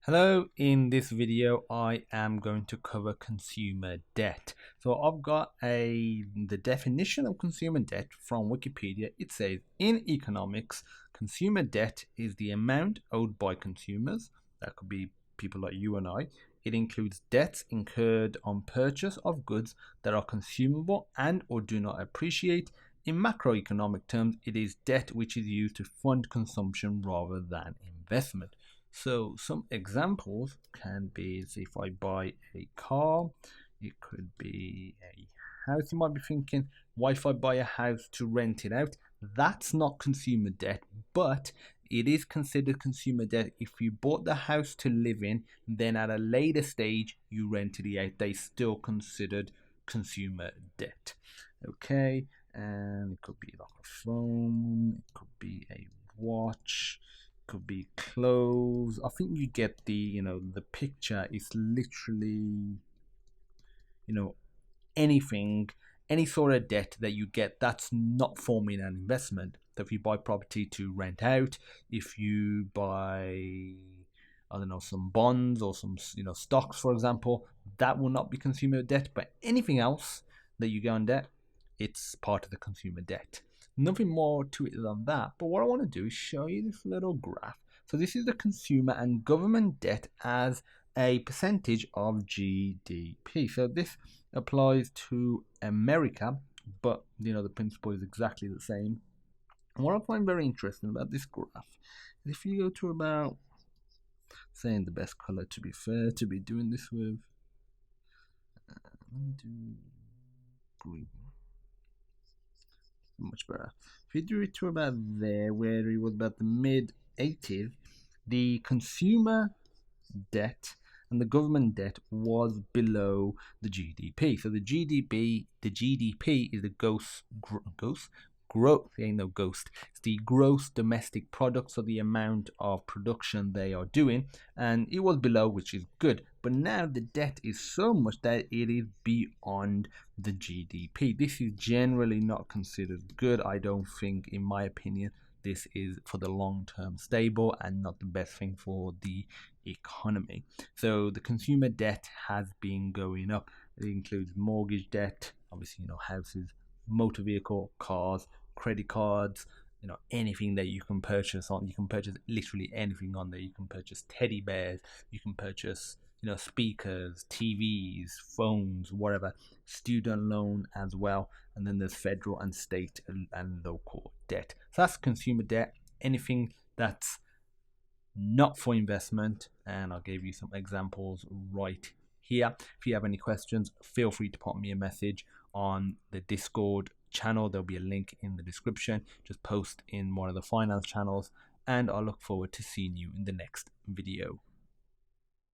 Hello, in this video I am going to cover consumer debt. So I've got the definition of consumer debt from Wikipedia. It says in economics, consumer debt is the amount owed by consumers. That could be people like you and I. It includes debts incurred on purchase of goods that are consumable and or do not appreciate. In macroeconomic terms, it is debt which is used to fund consumption rather than investment. So some examples can be, say, if I buy a car, it could be a house. You might be thinking, why if I buy a house to rent it out? That's not consumer debt, but it is considered consumer debt if you bought the house to live in, then at a later stage you rented it out. They still considered consumer debt. Okay, and it could be like a phone, it could be a watch, could be clothes. I think you get the picture. Is literally you know anything, any sort of debt that you get that's not forming an investment. So if you buy property to rent out, if you buy, I don't know, some bonds or some stocks, for example, that will not be consumer debt. But anything else that you get on debt, it's part of the consumer debt. Nothing more to it than that. But what I want to do is show you this little graph. So this is the consumer and government debt as a percentage of GDP. So this applies to America, but the principle is exactly the same. And what I find very interesting about this graph is if you go to about, saying the best color to be fair to be doing this with, let me do green, much better. If you do it to about there, where it was about the mid 80s, the consumer debt and the government debt was below the GDP. So the GDP is the growth. Ain't no ghost. It's the gross domestic product, so the amount of production they are doing, and it was below, which is good. But now the debt is so much that it is beyond the GDP. This is generally not considered good. I don't think, in my opinion, this is for the long term stable and not the best thing for the economy. So the consumer debt has been going up. It includes mortgage debt, obviously, houses, motor vehicle, cars, credit cards, anything that you can purchase on. You can purchase literally anything on there. You can purchase teddy bears, you can purchase speakers, TVs, phones, whatever. Student loan as well. And then there's federal and state and local debt. So that's consumer debt. Anything that's not for investment, and I'll give you some examples right here. If you have any questions, feel free to pop me a message on the Discord channel. There'll be a link in the description. Just post in one of the finance channels, and I look forward to seeing you in the next video.